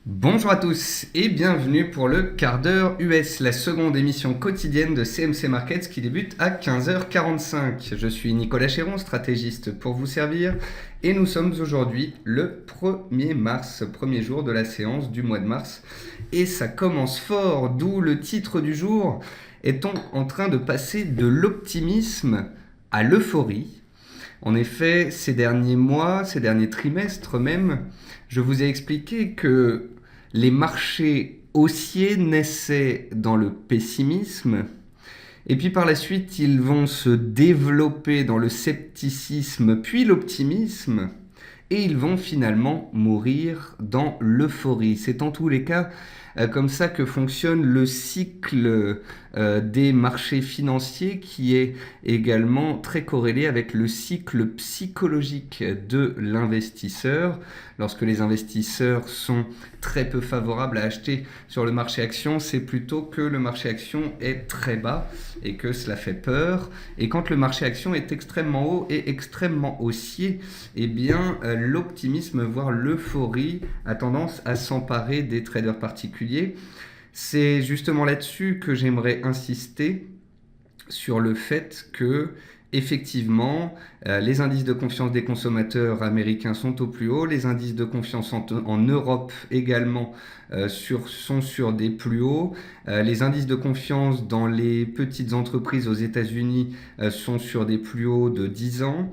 Bonjour à tous et bienvenue pour le quart d'heure US, la seconde émission quotidienne de CMC Markets qui débute à 15h45. Je suis Nicolas Chéron, stratégiste pour vous servir et nous sommes aujourd'hui le 1er mars, premier jour de la séance du mois de mars. Et ça commence fort, d'où le titre du jour. Est-on en train de passer de l'optimisme à l'euphorie ? En effet, ces derniers mois, ces derniers trimestres même, je vous ai expliqué que les marchés haussiers naissaient dans le pessimisme, et puis par la suite, ils vont se développer dans le scepticisme, puis l'optimisme, et ils vont finalement mourir dans l'euphorie. C'est en tous les cas comme ça que fonctionne le cycle des marchés financiers, qui est également très corrélé avec le cycle psychologique de l'investisseur. Lorsque les investisseurs sont très peu favorables à acheter sur le marché action, c'est plutôt que le marché action est très bas et que cela fait peur. Et quand le marché action est extrêmement haut et extrêmement haussier, eh bien l'optimisme, voire l'euphorie, a tendance à s'emparer des traders particuliers. C'est justement là-dessus que j'aimerais insister, sur le fait que effectivement, les indices de confiance des consommateurs américains sont au plus haut, les indices de confiance en Europe également sont sur des plus hauts, les indices de confiance dans les petites entreprises aux États-Unis sont sur des plus hauts de 10 ans.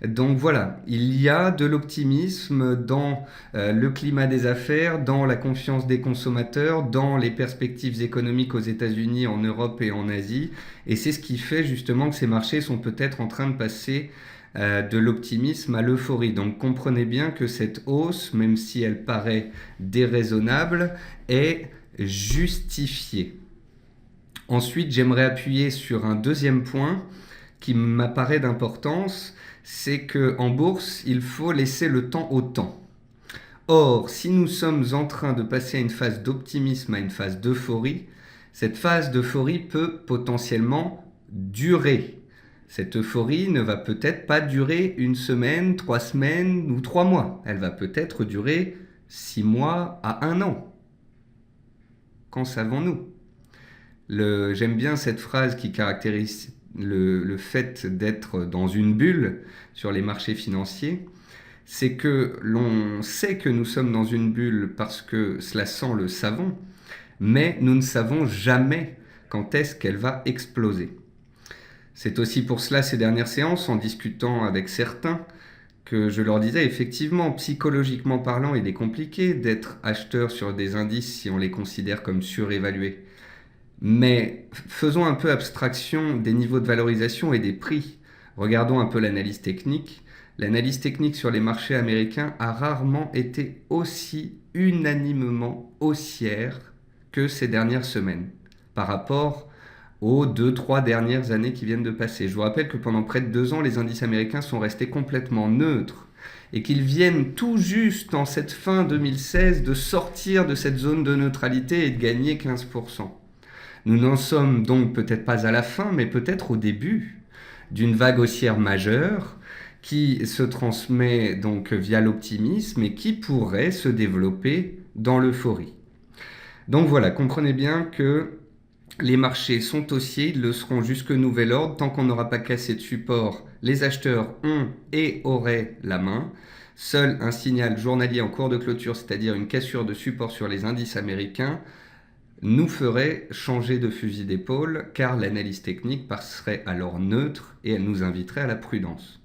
Donc voilà, il y a de l'optimisme dans le climat des affaires, dans la confiance des consommateurs, dans les perspectives économiques aux États-Unis, en Europe et en Asie. Et c'est ce qui fait justement que ces marchés sont peut-être en train de passer de l'optimisme à l'euphorie. Donc comprenez bien que cette hausse, même si elle paraît déraisonnable, est justifiée. Ensuite, j'aimerais appuyer sur un deuxième point qui m'apparaît d'importance, c'est qu'en bourse, il faut laisser le temps au temps. Or, si nous sommes en train de passer à une phase d'optimisme, à une phase d'euphorie, cette phase d'euphorie peut potentiellement durer. Cette euphorie ne va peut-être pas durer une semaine, 3 semaines ou 3 mois. Elle va peut-être durer 6 mois à 1 an. Qu'en savons-nous ? J'aime bien cette phrase qui caractérise le fait d'être dans une bulle sur les marchés financiers. C'est que l'on sait que nous sommes dans une bulle parce que cela sent le savon, mais nous ne savons jamais quand est-ce qu'elle va exploser. C'est aussi pour cela, ces dernières séances, en discutant avec certains, que je leur disais effectivement, psychologiquement parlant, il est compliqué d'être acheteur sur des indices si on les considère comme surévalués. Mais faisons un peu abstraction des niveaux de valorisation et des prix. Regardons un peu l'analyse technique. L'analyse technique sur les marchés américains a rarement été aussi unanimement haussière que ces dernières semaines, par rapport aux 2-3 dernières années qui viennent de passer. Je vous rappelle que pendant près de 2 ans, les indices américains sont restés complètement neutres et qu'ils viennent tout juste en cette fin 2016 de sortir de cette zone de neutralité et de gagner 15%. Nous n'en sommes donc peut-être pas à la fin, mais peut-être au début d'une vague haussière majeure qui se transmet donc via l'optimisme et qui pourrait se développer dans l'euphorie. Donc voilà, comprenez bien que les marchés sont haussiers, ils le seront jusque nouvel ordre. Tant qu'on n'aura pas cassé de support, les acheteurs ont et auraient la main. Seul un signal journalier en cours de clôture, c'est-à-dire une cassure de support sur les indices américains, nous ferait changer de fusil d'épaule, car l'analyse technique passerait alors neutre et elle nous inviterait à la prudence.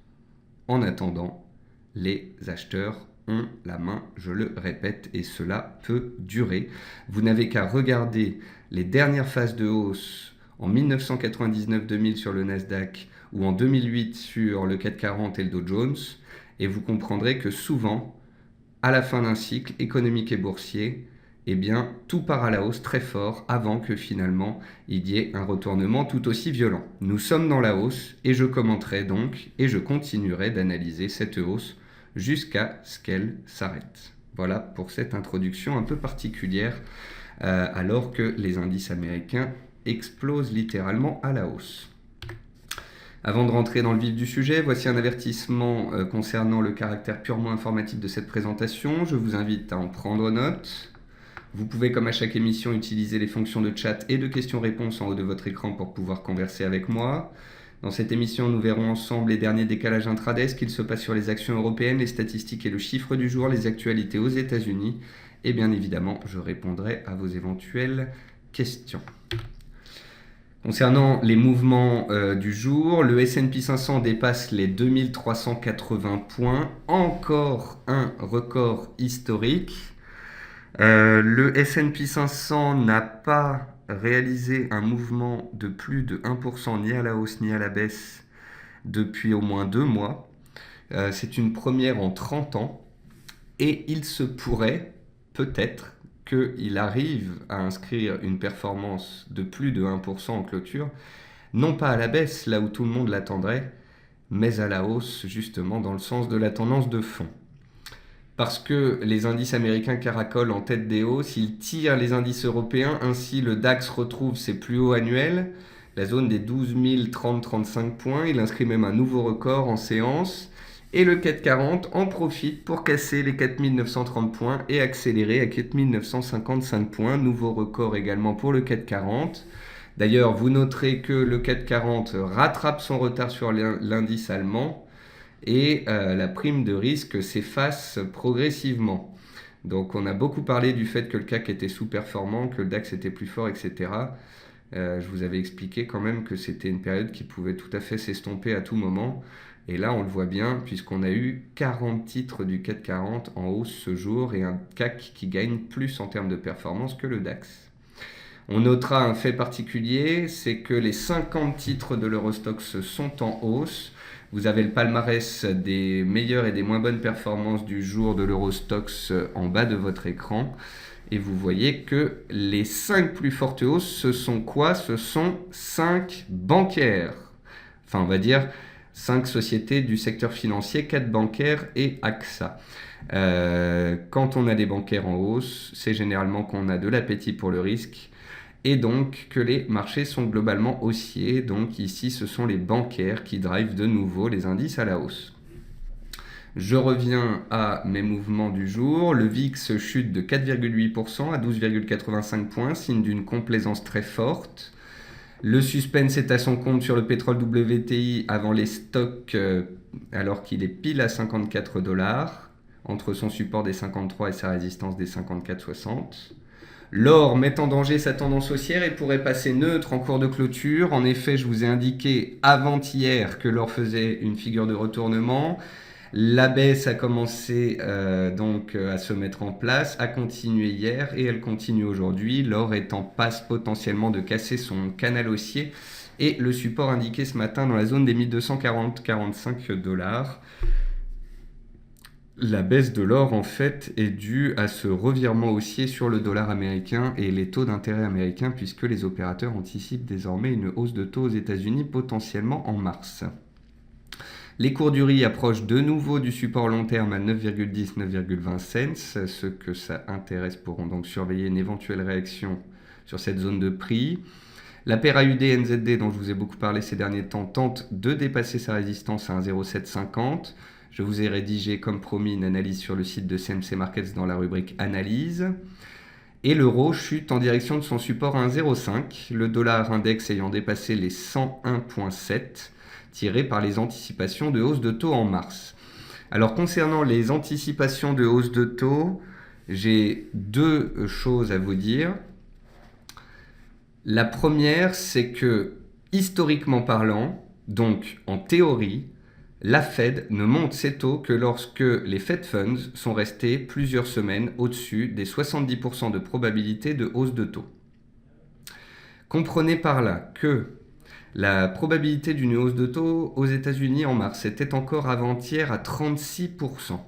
En attendant, les acheteurs ont la main, je le répète, et cela peut durer. Vous n'avez qu'à regarder les dernières phases de hausse en 1999-2000 sur le Nasdaq ou en 2008 sur le CAC 40 et le Dow Jones, et vous comprendrez que souvent, à la fin d'un cycle économique et boursier, eh bien, tout part à la hausse très fort avant que finalement il y ait un retournement tout aussi violent. Nous sommes dans la hausse et je commenterai donc et je continuerai d'analyser cette hausse jusqu'à ce qu'elle s'arrête. Voilà pour cette introduction un peu particulière alors que les indices américains explosent littéralement à la hausse. Avant de rentrer dans le vif du sujet, voici un avertissement concernant le caractère purement informatif de cette présentation. Je vous invite à en prendre note. Vous pouvez, comme à chaque émission, utiliser les fonctions de chat et de questions-réponses en haut de votre écran pour pouvoir converser avec moi. Dans cette émission, nous verrons ensemble les derniers décalages intraday, ce qu'il se passe sur les actions européennes, les statistiques et le chiffre du jour, les actualités aux États-Unis. Et bien évidemment, je répondrai à vos éventuelles questions. Concernant les mouvements du jour, le S&P 500 dépasse les 2380 points, encore un record historique. Le S&P 500 n'a pas réalisé un mouvement de plus de 1% ni à la hausse ni à la baisse depuis au moins 2 mois. C'est une première en 30 ans et il se pourrait peut-être qu'il arrive à inscrire une performance de plus de 1% en clôture, non pas à la baisse là où tout le monde l'attendrait, mais à la hausse justement dans le sens de la tendance de fond. Parce que les indices américains caracolent en tête des hausses, ils tirent les indices européens, ainsi le DAX retrouve ses plus hauts annuels, la zone des 12 030-35 points, il inscrit même un nouveau record en séance, et le CAC 40 en profite pour casser les 4 930 points et accélérer à 4 955 points, nouveau record également pour le CAC 40. D'ailleurs, vous noterez que le CAC 40 rattrape son retard sur l'indice allemand, et la prime de risque s'efface progressivement. Donc on a beaucoup parlé du fait que le CAC était sous-performant, que le DAX était plus fort, etc. Je vous avais expliqué quand même que c'était une période qui pouvait tout à fait s'estomper à tout moment. Et là, on le voit bien, puisqu'on a eu 40 titres du CAC 40 en hausse ce jour et un CAC qui gagne plus en termes de performance que le DAX. On notera un fait particulier, c'est que les 50 titres de l'Eurostoxx sont en hausse. Vous avez le palmarès des meilleures et des moins bonnes performances du jour de l'Eurostoxx en bas de votre écran. Et vous voyez que les 5 plus fortes hausses, ce sont quoi? Ce sont 5 bancaires. Enfin, on va dire 5 sociétés du secteur financier, 4 bancaires et AXA. Quand on a des bancaires en hausse, c'est généralement qu'on a de l'appétit pour le risque. Et donc que les marchés sont globalement haussiers. Donc ici, ce sont les bancaires qui drivent de nouveau les indices à la hausse. Je reviens à mes mouvements du jour. Le VIX chute de 4,8% à 12,85 points, signe d'une complaisance très forte. Le suspense est à son compte sur le pétrole WTI avant les stocks, alors qu'il est pile à 54 $, entre son support des 53 et sa résistance des 54,60. L'or met en danger sa tendance haussière et pourrait passer neutre en cours de clôture. En effet, je vous ai indiqué avant-hier que l'or faisait une figure de retournement. La baisse a commencé donc à se mettre en place, a continué hier et elle continue aujourd'hui. L'or est en passe potentiellement de casser son canal haussier et le support indiqué ce matin dans la zone des 1240-45 $. La baisse de l'or, en fait, est due à ce revirement haussier sur le dollar américain et les taux d'intérêt américains, puisque les opérateurs anticipent désormais une hausse de taux aux États-Unis potentiellement en mars. Les cours du riz approchent de nouveau du support long terme à 9,10-9,20 cents. Ceux que ça intéresse pourront donc surveiller une éventuelle réaction sur cette zone de prix. La paire AUD-NZD, dont je vous ai beaucoup parlé ces derniers temps, tente de dépasser sa résistance à 1,0750. Je vous ai rédigé, comme promis, une analyse sur le site de CMC Markets dans la rubrique Analyse. Et l'euro chute en direction de son support à 1,05, le dollar index ayant dépassé les 101,7, tiré par les anticipations de hausse de taux en mars. Alors concernant les anticipations de hausse de taux, j'ai 2 choses à vous dire. La première, c'est que, historiquement parlant, donc en théorie, la Fed ne monte ses taux que lorsque les Fed Funds sont restés plusieurs semaines au-dessus des 70% de probabilité de hausse de taux. Comprenez par là que la probabilité d'une hausse de taux aux États-Unis en mars était encore avant-hier à 36%.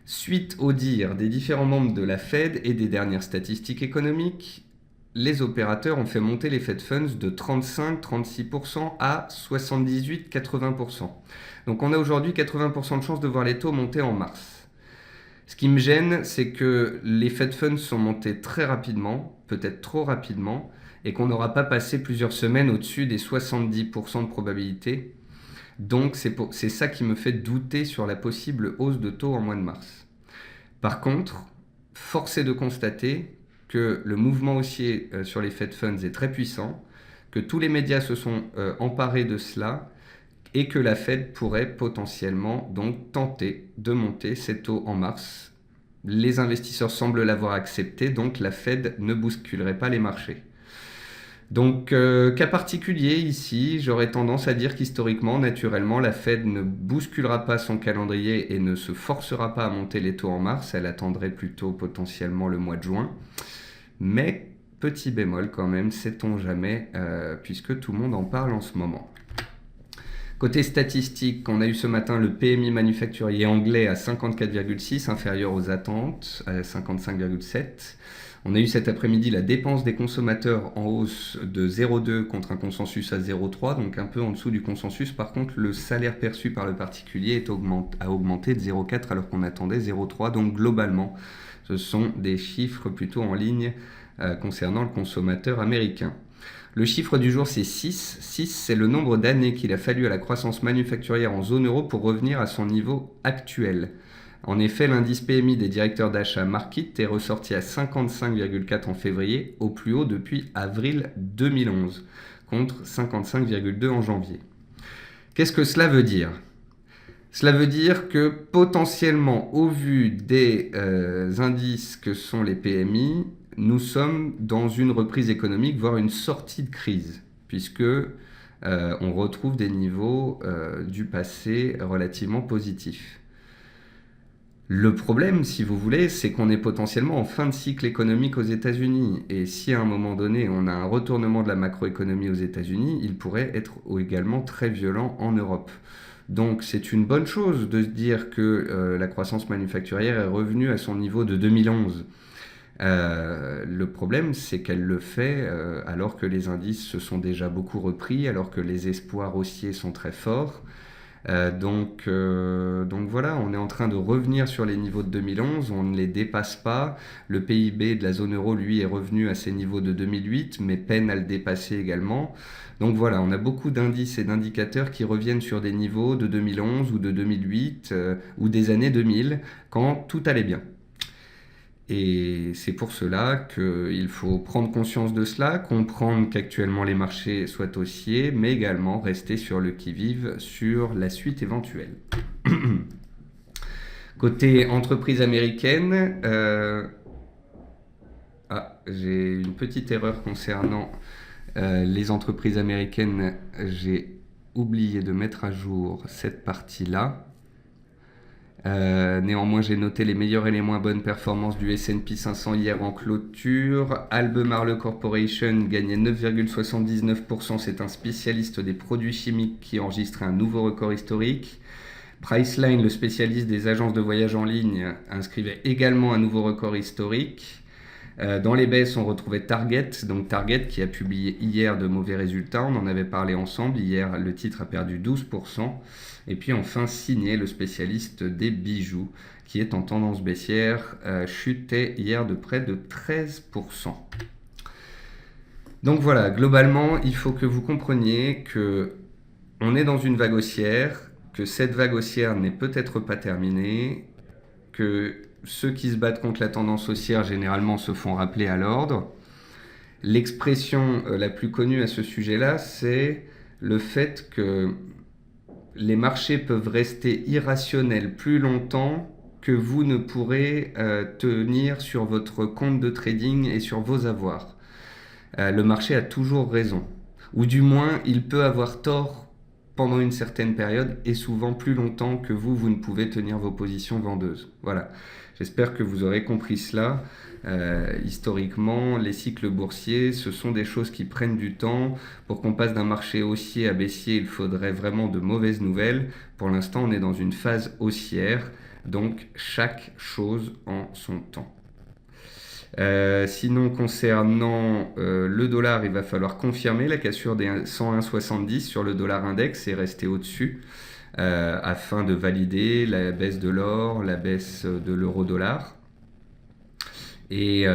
Suite aux dires des différents membres de la Fed et des dernières statistiques économiques, les opérateurs ont fait monter les Fed Funds de 35-36% à 78-80%. Donc on a aujourd'hui 80% de chances de voir les taux monter en mars. Ce qui me gêne, c'est que les Fed Funds sont montés très rapidement, peut-être trop rapidement, et qu'on n'aura pas passé plusieurs semaines au-dessus des 70% de probabilité. Donc c'est ça qui me fait douter sur la possible hausse de taux en mois de mars. Par contre, force est de constater que le mouvement haussier sur les Fed Funds est très puissant, que tous les médias se sont emparés de cela et que la Fed pourrait potentiellement donc tenter de monter ses taux en mars. Les investisseurs semblent l'avoir accepté, donc la Fed ne bousculerait pas les marchés. Donc, cas particulier ici, j'aurais tendance à dire qu'historiquement, naturellement, la Fed ne bousculera pas son calendrier et ne se forcera pas à monter les taux en mars, elle attendrait plutôt potentiellement le mois de juin. Mais, petit bémol quand même, sait-on jamais, puisque tout le monde en parle en ce moment. Côté statistique, on a eu ce matin le PMI manufacturier anglais à 54,6, inférieur aux attentes, à 55,7. On a eu cet après-midi la dépense des consommateurs en hausse de 0,2 contre un consensus à 0,3, donc un peu en dessous du consensus. Par contre, le salaire perçu par le particulier a augmenté de 0,4 alors qu'on attendait 0,3. Donc globalement, ce sont des chiffres plutôt en ligne concernant le consommateur américain. Le chiffre du jour, c'est 6. 6, c'est le nombre d'années qu'il a fallu à la croissance manufacturière en zone euro pour revenir à son niveau actuel. En effet, l'indice PMI des directeurs d'achat Markit est ressorti à 55,4 en février, au plus haut depuis avril 2011, contre 55,2 en janvier. Qu'est-ce que cela veut dire ? Cela veut dire que potentiellement, au vu des indices que sont les PMI, nous sommes dans une reprise économique, voire une sortie de crise, puisque on retrouve des niveaux du passé relativement positifs. Le problème, si vous voulez, c'est qu'on est potentiellement en fin de cycle économique aux États-Unis. Et si à un moment donné, on a un retournement de la macroéconomie aux États-Unis, il pourrait être également très violent en Europe. Donc c'est une bonne chose de se dire que la croissance manufacturière est revenue à son niveau de 2011. Le problème, c'est qu'elle le fait alors que les indices se sont déjà beaucoup repris, alors que les espoirs haussiers sont très forts. Donc voilà, on est en train de revenir sur les niveaux de 2011, on ne les dépasse pas. Le PIB de la zone euro, lui, est revenu à ses niveaux de 2008, mais peine à le dépasser également. Donc voilà, on a beaucoup d'indices et d'indicateurs qui reviennent sur des niveaux de 2011 ou de 2008 ou des années 2000, quand tout allait bien. Et c'est pour cela qu'il faut prendre conscience de cela, comprendre qu'actuellement les marchés soient haussiers, mais également rester sur le qui-vive sur la suite éventuelle. Côté entreprise américaine, j'ai une petite erreur concernant les entreprises américaines. J'ai oublié de mettre à jour cette partie-là. Néanmoins, j'ai noté les meilleures et les moins bonnes performances du S&P 500 hier en clôture. Albemarle Corporation gagnait 9,79%. C'est un spécialiste des produits chimiques qui enregistrait un nouveau record historique. Priceline, le spécialiste des agences de voyage en ligne, inscrivait également un nouveau record historique. Dans les baisses, on retrouvait Target, donc Target qui a publié hier de mauvais résultats. On en avait parlé ensemble. Hier, le titre a perdu 12%. Et puis enfin, Signet, le spécialiste des bijoux, qui est en tendance baissière, chutait hier de près de 13%. Donc voilà, globalement, il faut que vous compreniez qu'on est dans une vague haussière, que cette vague haussière n'est peut-être pas terminée, que ceux qui se battent contre la tendance haussière généralement se font rappeler à l'ordre. L'expression la plus connue à ce sujet-là, c'est le fait que les marchés peuvent rester irrationnels plus longtemps que vous ne pourrez tenir sur votre compte de trading et sur vos avoirs. Le marché a toujours raison, ou du moins il peut avoir tort pendant une certaine période et souvent plus longtemps que vous ne pouvez tenir vos positions vendeuses. Voilà, j'espère que vous aurez compris cela. Historiquement, les cycles boursiers, ce sont des choses qui prennent du temps. Pour qu'on passe d'un marché haussier à baissier, il faudrait vraiment de mauvaises nouvelles. Pour l'instant, on est dans une phase haussière, donc chaque chose en son temps. Sinon, concernant le dollar, il va falloir confirmer la cassure des 101,70 sur le dollar index et rester au-dessus afin de valider la baisse de l'or, la baisse de l'euro-dollar. Et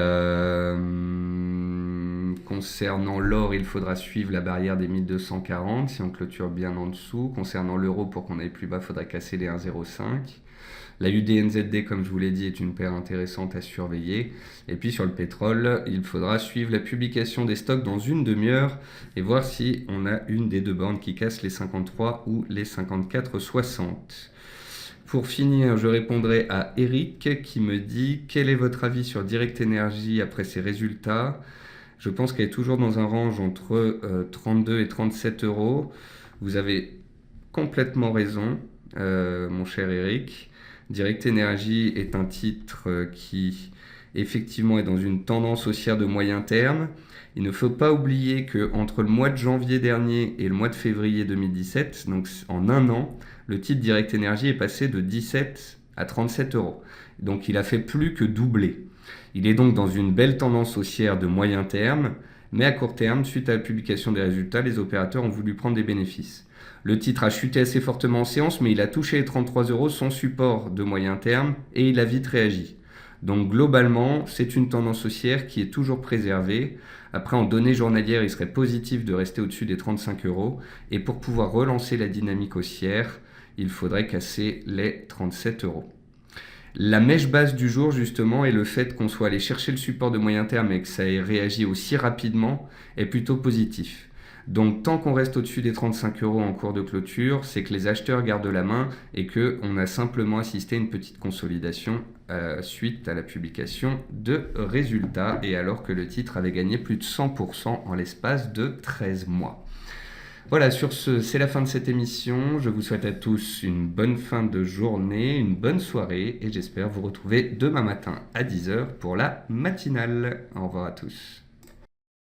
concernant l'or, il faudra suivre la barrière des 1240 si on clôture bien en dessous. Concernant l'euro, pour qu'on aille plus bas, il faudra casser les 1,05. La UDNZD, comme je vous l'ai dit, est une paire intéressante à surveiller. Et puis sur le pétrole, il faudra suivre la publication des stocks dans une demi-heure et voir si on a une des deux bornes qui casse les 53 ou les 54,60. Pour finir, je répondrai à Eric qui me dit « Quel est votre avis sur Direct Energy après ses résultats ?» Je pense qu'elle est toujours dans un range entre 32 et 37 euros. Vous avez complètement raison, mon cher Eric. Direct Energy est un titre qui effectivement est dans une tendance haussière de moyen terme. Il ne faut pas oublier qu'entre le mois de janvier dernier et le mois de février 2017, donc en un an, le titre Direct Energy est passé de 17 à 37 euros. Donc il a fait plus que doubler. Il est donc dans une belle tendance haussière de moyen terme, mais à court terme, suite à la publication des résultats, les opérateurs ont voulu prendre des bénéfices. Le titre a chuté assez fortement en séance, mais il a touché les 33 euros, son support de moyen terme, et il a vite réagi. Donc globalement, c'est une tendance haussière qui est toujours préservée. Après, en données journalières, il serait positif de rester au-dessus des 35 euros. Et pour pouvoir relancer la dynamique haussière, il faudrait casser les 37 euros. La mèche basse du jour, justement, et le fait qu'on soit allé chercher le support de moyen terme et que ça ait réagi aussi rapidement est plutôt positif. Donc tant qu'on reste au-dessus des 35 euros en cours de clôture, c'est que les acheteurs gardent la main et qu'on a simplement assisté à une petite consolidation suite à la publication de résultats et alors que le titre avait gagné plus de 100% en l'espace de 13 mois. Voilà, sur ce, c'est la fin de cette émission. Je vous souhaite à tous une bonne fin de journée, une bonne soirée et j'espère vous retrouver demain matin à 10h pour la matinale. Au revoir à tous.